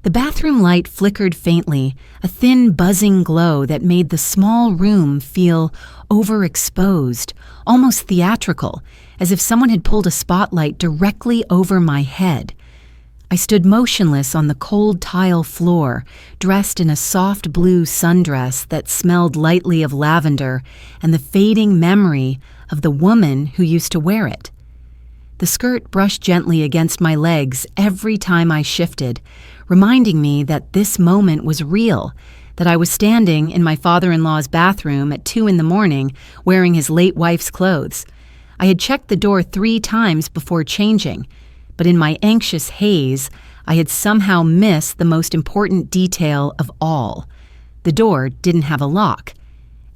The bathroom light flickered faintly, a thin buzzing glow that made the small room feel overexposed, almost theatrical, as if someone had pulled a spotlight directly over my head. I stood motionless on the cold tile floor, dressed in a soft blue sundress that smelled lightly of lavender and the fading memory of the woman who used to wear it. The skirt brushed gently against my legs every time I shifted, reminding me that this moment was real, that I was standing in my father-in-law's bathroom at 2 a.m. wearing his late wife's clothes. I had checked the door 3 times before changing, but in my anxious haze, I had somehow missed the most important detail of all. The door didn't have a lock.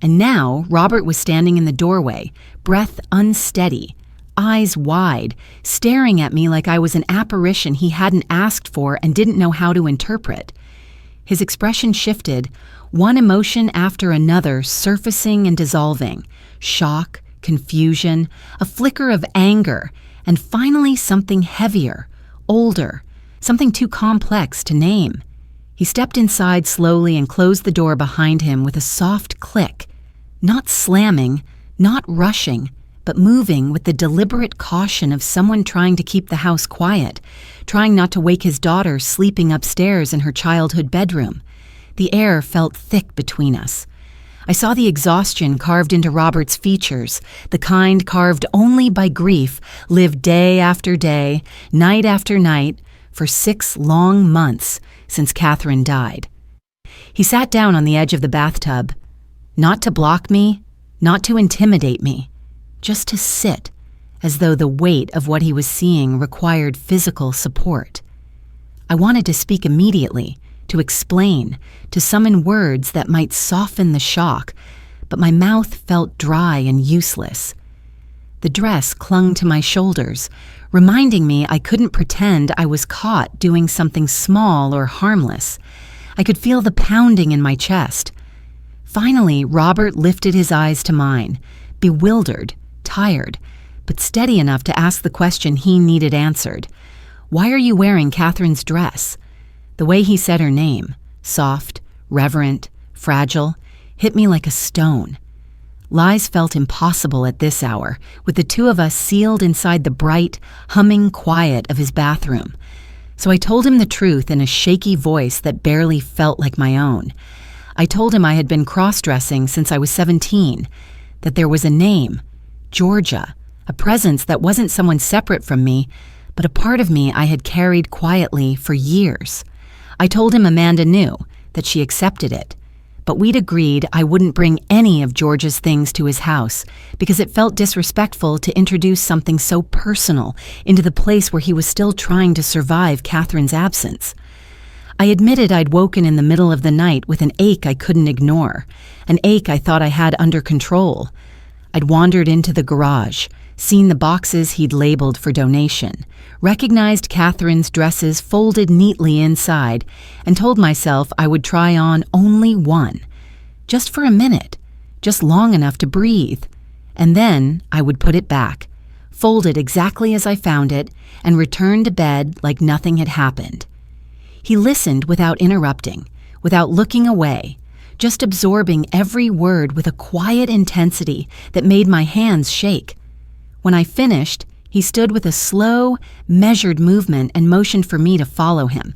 And now Robert was standing in the doorway, breath unsteady, eyes wide, staring at me like I was an apparition he hadn't asked for and didn't know how to interpret. His expression shifted, one emotion after another surfacing and dissolving. Shock, confusion, a flicker of anger, and finally something heavier, older, something too complex to name. He stepped inside slowly and closed the door behind him with a soft click, not slamming, not rushing, but moving with the deliberate caution of someone trying to keep the house quiet, trying not to wake his daughter sleeping upstairs in her childhood bedroom. The air felt thick between us. I saw the exhaustion carved into Robert's features, the kind carved only by grief, lived day after day, night after night, for 6 long months since Catherine died. He sat down on the edge of the bathtub, not to block me, not to intimidate me, just to sit, as though the weight of what he was seeing required physical support. I wanted to speak immediately, to explain, to summon words that might soften the shock, but my mouth felt dry and useless. The dress clung to my shoulders, reminding me I couldn't pretend I was caught doing something small or harmless. I could feel the pounding in my chest. Finally, Robert lifted his eyes to mine, bewildered, tired, but steady enough to ask the question he needed answered. "Why are you wearing Catherine's dress?" The way he said her name, soft, reverent, fragile, hit me like a stone. Lies felt impossible at this hour, with the two of us sealed inside the bright, humming quiet of his bathroom. So I told him the truth in a shaky voice that barely felt like my own. I told him I had been cross-dressing since I was 17, that there was a name, Georgia, a presence that wasn't someone separate from me, but a part of me I had carried quietly for years. I told him Amanda knew, that she accepted it, but we'd agreed I wouldn't bring any of Georgia's things to his house because it felt disrespectful to introduce something so personal into the place where he was still trying to survive Catherine's absence. I admitted I'd woken in the middle of the night with an ache I couldn't ignore, an ache I thought I had under control. I'd wandered into the garage, seen the boxes he'd labeled for donation, recognized Catherine's dresses folded neatly inside, and told myself I would try on only one, just for a minute, just long enough to breathe, and then I would put it back, fold it exactly as I found it, and return to bed like nothing had happened. He listened without interrupting, without looking away, just absorbing every word with a quiet intensity that made my hands shake. When I finished, he stood with a slow, measured movement and motioned for me to follow him.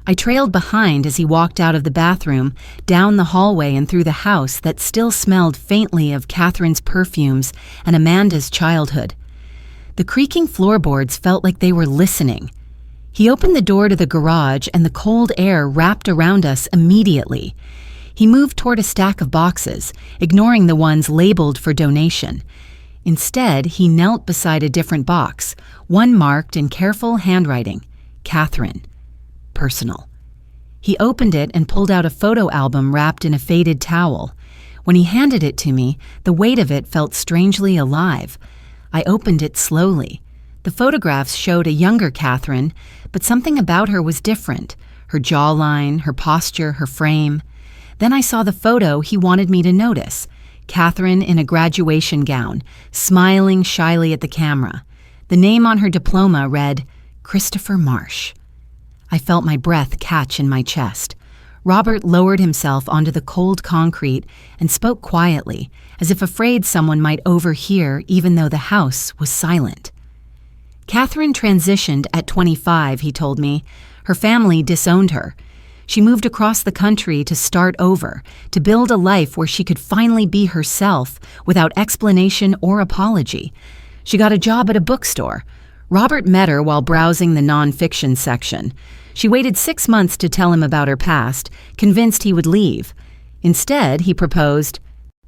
I trailed behind as he walked out of the bathroom, down the hallway and through the house that still smelled faintly of Catherine's perfumes and Amanda's childhood. The creaking floorboards felt like they were listening. He opened the door to the garage and the cold air wrapped around us immediately. He moved toward a stack of boxes, ignoring the ones labeled for donation. Instead, he knelt beside a different box, one marked in careful handwriting, Catherine, personal. He opened it and pulled out a photo album wrapped in a faded towel. When he handed it to me, the weight of it felt strangely alive. I opened it slowly. The photographs showed a younger Catherine, but something about her was different, her jawline, her posture, her frame. Then I saw the photo he wanted me to notice, Catherine in a graduation gown, smiling shyly at the camera. The name on her diploma read, Christopher Marsh. I felt my breath catch in my chest. Robert lowered himself onto the cold concrete and spoke quietly, as if afraid someone might overhear even though the house was silent. Catherine transitioned at 25, he told me. Her family disowned her. She moved across the country to start over, to build a life where she could finally be herself without explanation or apology. She got a job at a bookstore. Robert met her while browsing the nonfiction section. She waited 6 months to tell him about her past, convinced he would leave. Instead, he proposed.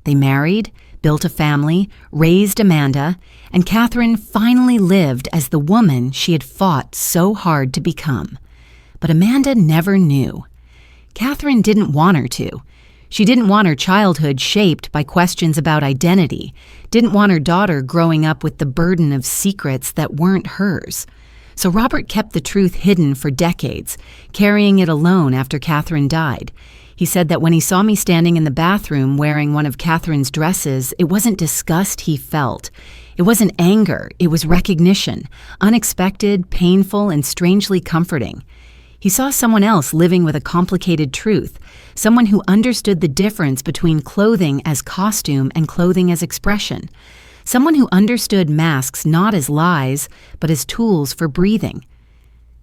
They married, built a family, raised Amanda, and Catherine finally lived as the woman she had fought so hard to become. But Amanda never knew. Catherine didn't want her to. She didn't want her childhood shaped by questions about identity, didn't want her daughter growing up with the burden of secrets that weren't hers. So Robert kept the truth hidden for decades, carrying it alone after Catherine died. He said that when he saw me standing in the bathroom wearing one of Catherine's dresses, it wasn't disgust he felt. It wasn't anger, it was recognition, unexpected, painful, and strangely comforting. He saw someone else living with a complicated truth, someone who understood the difference between clothing as costume and clothing as expression, someone who understood masks not as lies, but as tools for breathing.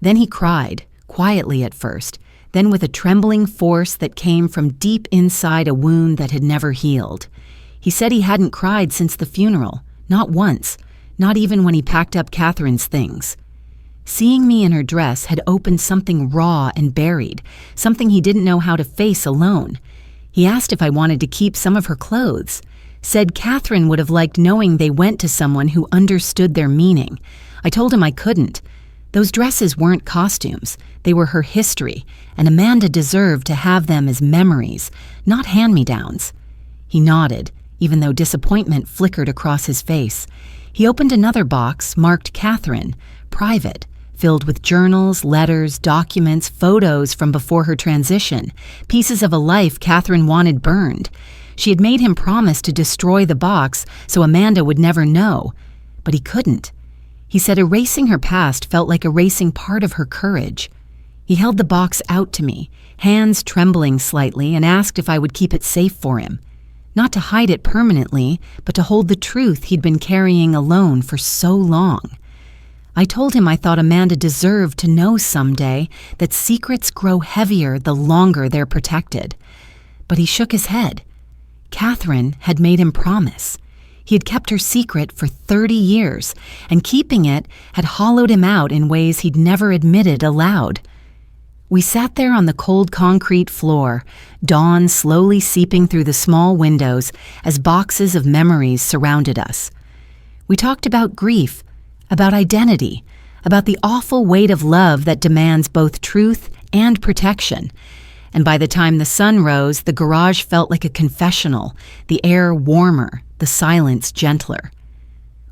Then he cried, quietly at first, then with a trembling force that came from deep inside a wound that had never healed. He said he hadn't cried since the funeral, not once, not even when he packed up Catherine's things. Seeing me in her dress had opened something raw and buried, something he didn't know how to face alone. He asked if I wanted to keep some of her clothes, said Catherine would have liked knowing they went to someone who understood their meaning. I told him I couldn't. Those dresses weren't costumes, they were her history, and Amanda deserved to have them as memories, not hand-me-downs. He nodded, even though disappointment flickered across his face. He opened another box marked Catherine, private, filled with journals, letters, documents, photos from before her transition, pieces of a life Catherine wanted burned. She had made him promise to destroy the box so Amanda would never know, but he couldn't. He said erasing her past felt like erasing part of her courage. He held the box out to me, hands trembling slightly, and asked if I would keep it safe for him. Not to hide it permanently, but to hold the truth he'd been carrying alone for so long. I told him I thought Amanda deserved to know someday that secrets grow heavier the longer they're protected. But he shook his head. Catherine had made him promise. He had kept her secret for 30 years, and keeping it had hollowed him out in ways he'd never admitted aloud. We sat there on the cold concrete floor, dawn slowly seeping through the small windows as boxes of memories surrounded us. We talked about grief, about identity, about the awful weight of love that demands both truth and protection. And by the time the sun rose, the garage felt like a confessional, the air warmer, the silence gentler.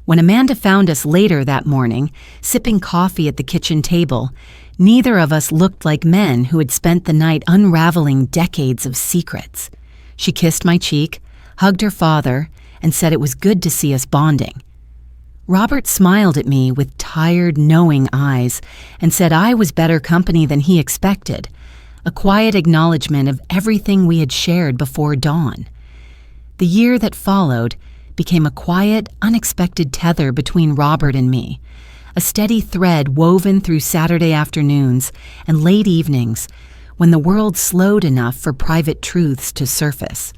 When Amanda found us later that morning, sipping coffee at the kitchen table, neither of us looked like men who had spent the night unraveling decades of secrets. She kissed my cheek, hugged her father, and said it was good to see us bonding. Robert smiled at me with tired, knowing eyes and said I was better company than he expected, a quiet acknowledgement of everything we had shared before dawn. The year that followed became a quiet, unexpected tether between Robert and me, a steady thread woven through Saturday afternoons and late evenings when the world slowed enough for private truths to surface.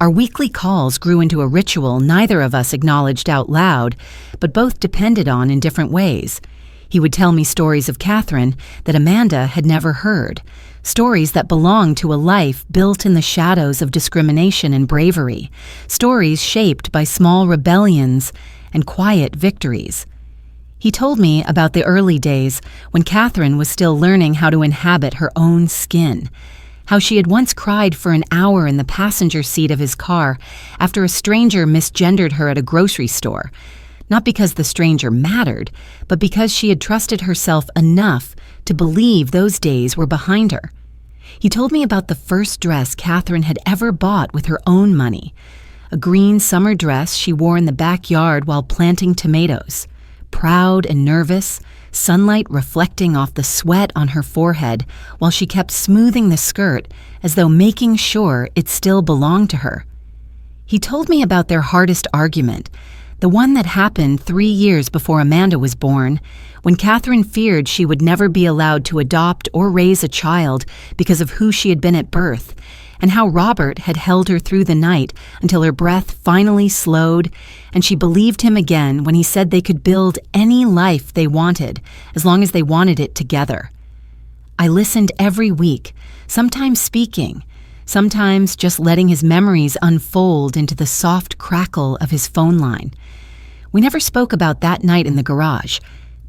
Our weekly calls grew into a ritual neither of us acknowledged out loud, but both depended on in different ways. He would tell me stories of Catherine that Amanda had never heard, stories that belonged to a life built in the shadows of discrimination and bravery, stories shaped by small rebellions and quiet victories. He told me about the early days when Catherine was still learning how to inhabit her own skin, how she had once cried for an hour in the passenger seat of his car after a stranger misgendered her at a grocery store, not because the stranger mattered, but because she had trusted herself enough to believe those days were behind her. He told me about the first dress Catherine had ever bought with her own money, a green summer dress she wore in the backyard while planting tomatoes. Proud and nervous, sunlight reflecting off the sweat on her forehead while she kept smoothing the skirt as though making sure it still belonged to her. He told me about their hardest argument, the one that happened 3 years before Amanda was born, when Catherine feared she would never be allowed to adopt or raise a child because of who she had been at birth, and how Robert had held her through the night until her breath finally slowed, and she believed him again when he said they could build any life they wanted, as long as they wanted it together. I listened every week, sometimes speaking, sometimes just letting his memories unfold into the soft crackle of his phone line. We never spoke about that night in the garage,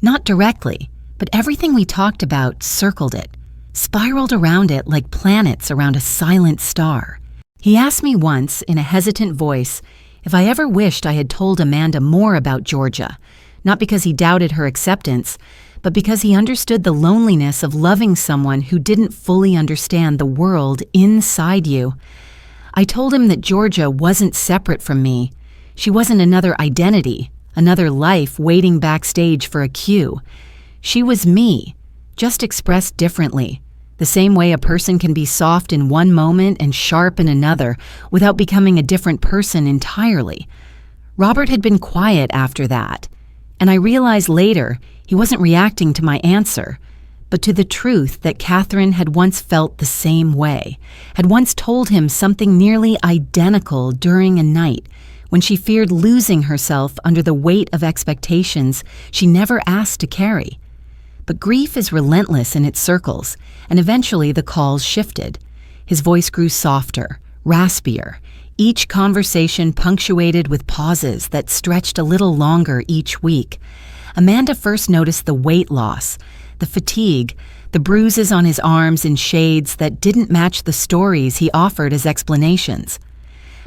not directly, but everything we talked about circled it, spiraled around it like planets around a silent star. He asked me once, in a hesitant voice, if I ever wished I had told Amanda more about Georgia, not because he doubted her acceptance, but because he understood the loneliness of loving someone who didn't fully understand the world inside you. I told him that Georgia wasn't separate from me. She wasn't another identity, another life waiting backstage for a cue. She was me, just expressed differently, the same way a person can be soft in one moment and sharp in another without becoming a different person entirely. Robert had been quiet after that, and I realized later he wasn't reacting to my answer, but to the truth that Catherine had once felt the same way, had once told him something nearly identical during a night when she feared losing herself under the weight of expectations she never asked to carry. But grief is relentless in its circles, and eventually the calls shifted. His voice grew softer, raspier, each conversation punctuated with pauses that stretched a little longer each week. Amanda first noticed the weight loss, the fatigue, the bruises on his arms in shades that didn't match the stories he offered as explanations.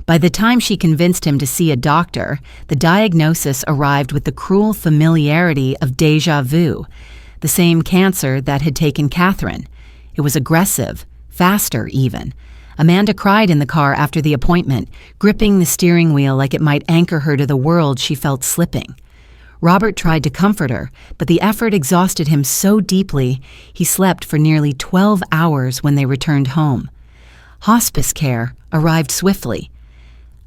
By the time she convinced him to see a doctor, the diagnosis arrived with the cruel familiarity of déjà vu, the same cancer that had taken Catherine. It was aggressive, faster even. Amanda cried in the car after the appointment, gripping the steering wheel like it might anchor her to the world she felt slipping. Robert tried to comfort her, but the effort exhausted him so deeply he slept for nearly 12 hours when they returned home. Hospice care arrived swiftly.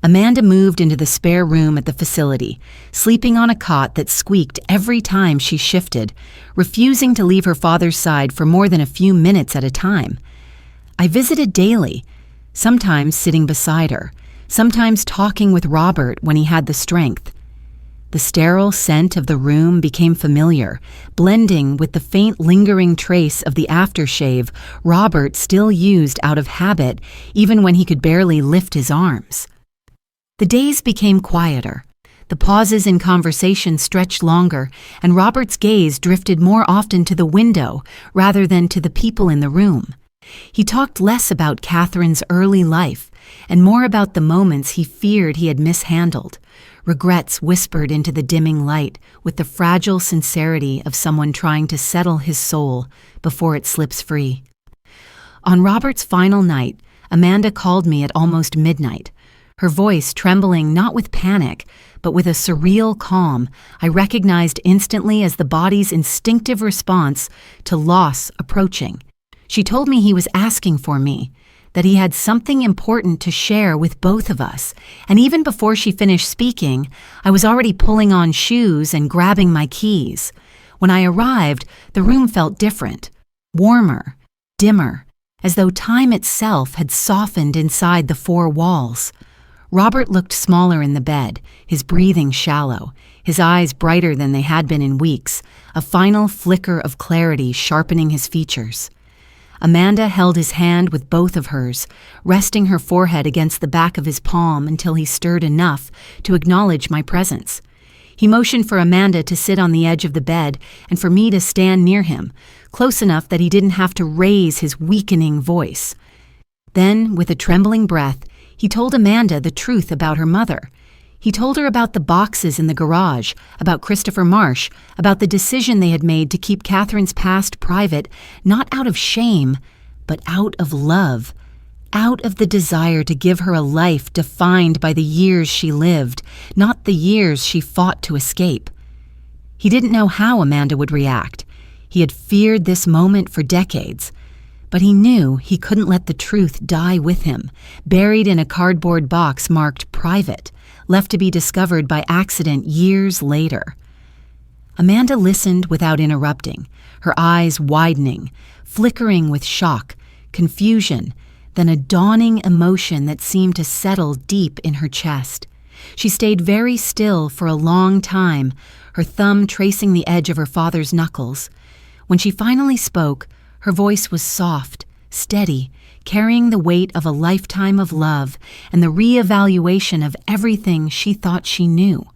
Amanda moved into the spare room at the facility, sleeping on a cot that squeaked every time she shifted, refusing to leave her father's side for more than a few minutes at a time. I visited daily, sometimes sitting beside her, sometimes talking with Robert when he had the strength. The sterile scent of the room became familiar, blending with the faint lingering trace of the aftershave Robert still used out of habit even when he could barely lift his arms. The days became quieter. The pauses in conversation stretched longer, and Robert's gaze drifted more often to the window rather than to the people in the room. He talked less about Catherine's early life and more about the moments he feared he had mishandled, regrets whispered into the dimming light with the fragile sincerity of someone trying to settle his soul before it slips free. On Robert's final night, Amanda called me at almost midnight, her voice trembling not with panic, but with a surreal calm I recognized instantly as the body's instinctive response to loss approaching. She told me he was asking for me, that he had something important to share with both of us, and even before she finished speaking, I was already pulling on shoes and grabbing my keys. When I arrived, the room felt different, warmer, dimmer, as though time itself had softened inside the four walls. Robert looked smaller in the bed, his breathing shallow, his eyes brighter than they had been in weeks, a final flicker of clarity sharpening his features. Amanda held his hand with both of hers, resting her forehead against the back of his palm until he stirred enough to acknowledge my presence. He motioned for Amanda to sit on the edge of the bed and for me to stand near him, close enough that he didn't have to raise his weakening voice. Then, with a trembling breath, he told Amanda the truth about her mother. He told her about the boxes in the garage, about Christopher Marsh, about the decision they had made to keep Catherine's past private, not out of shame, but out of love, out of the desire to give her a life defined by the years she lived, not the years she fought to escape. He didn't know how Amanda would react. He had feared this moment for decades, but he knew he couldn't let the truth die with him, buried in a cardboard box marked private, left to be discovered by accident years later. Amanda listened without interrupting, her eyes widening, flickering with shock, confusion, then a dawning emotion that seemed to settle deep in her chest. She stayed very still for a long time, her thumb tracing the edge of her father's knuckles. When she finally spoke, her voice was soft, steady, carrying the weight of a lifetime of love and the reevaluation of everything she thought she knew.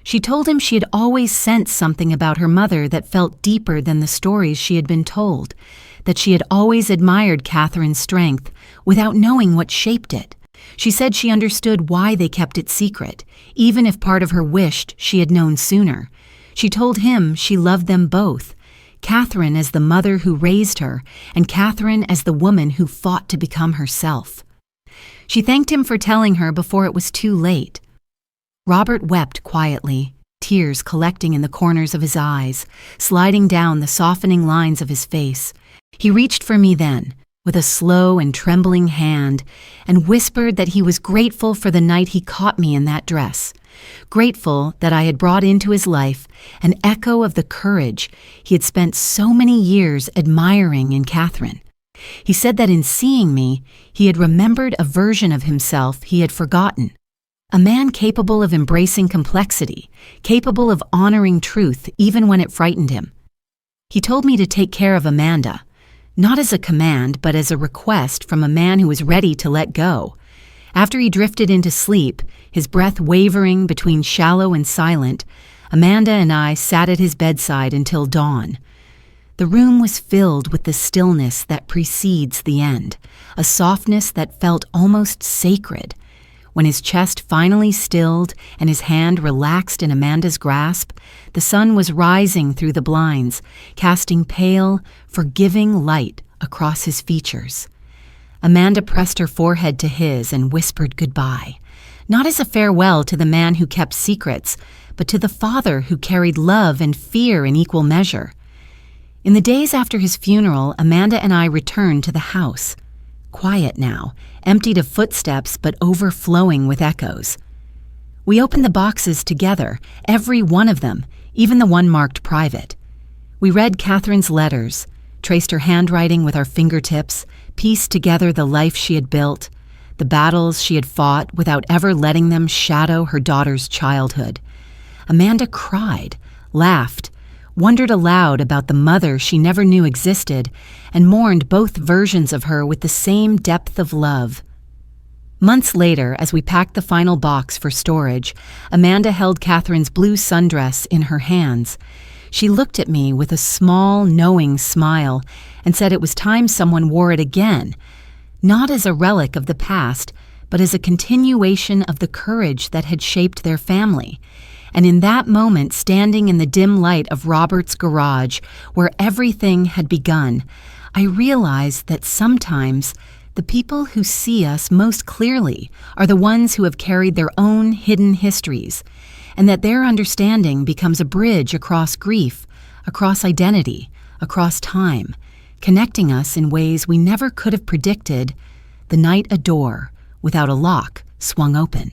She told him she had always sensed something about her mother that felt deeper than the stories she had been told, that she had always admired Catherine's strength without knowing what shaped it. She said she understood why they kept it secret, even if part of her wished she had known sooner. She told him she loved them both, Catherine as the mother who raised her, and Catherine as the woman who fought to become herself. She thanked him for telling her before it was too late. Robert wept quietly, tears collecting in the corners of his eyes, sliding down the softening lines of his face. He reached for me then, with a slow and trembling hand, and whispered that he was grateful for the night he caught me in that dress, grateful that I had brought into his life an echo of the courage he had spent so many years admiring in Catherine. He said that in seeing me, he had remembered a version of himself he had forgotten, a man capable of embracing complexity, capable of honoring truth even when it frightened him. He told me to take care of Amanda, not as a command, but as a request from a man who was ready to let go. After he drifted into sleep, his breath wavering between shallow and silent, Amanda and I sat at his bedside until dawn. The room was filled with the stillness that precedes the end, a softness that felt almost sacred. When his chest finally stilled and his hand relaxed in Amanda's grasp, the sun was rising through the blinds, casting pale, forgiving light across his features. Amanda pressed her forehead to his and whispered goodbye, not as a farewell to the man who kept secrets, but to the father who carried love and fear in equal measure. In the days after his funeral, Amanda and I returned to the house. Quiet now, emptied of footsteps but overflowing with echoes. We opened the boxes together, every one of them, even the one marked private. We read Catherine's letters, traced her handwriting with our fingertips, pieced together the life she had built, the battles she had fought without ever letting them shadow her daughter's childhood. Amanda cried, laughed, wondered aloud about the mother she never knew existed, and mourned both versions of her with the same depth of love. Months later, as we packed the final box for storage, Amanda held Catherine's blue sundress in her hands. She looked at me with a small, knowing smile and said it was time someone wore it again, not as a relic of the past, but as a continuation of the courage that had shaped their family. And in that moment, standing in the dim light of Robert's garage, where everything had begun, I realized that sometimes the people who see us most clearly are the ones who have carried their own hidden histories, and that their understanding becomes a bridge across grief, across identity, across time, connecting us in ways we never could have predicted the night a door, without a lock, swung open.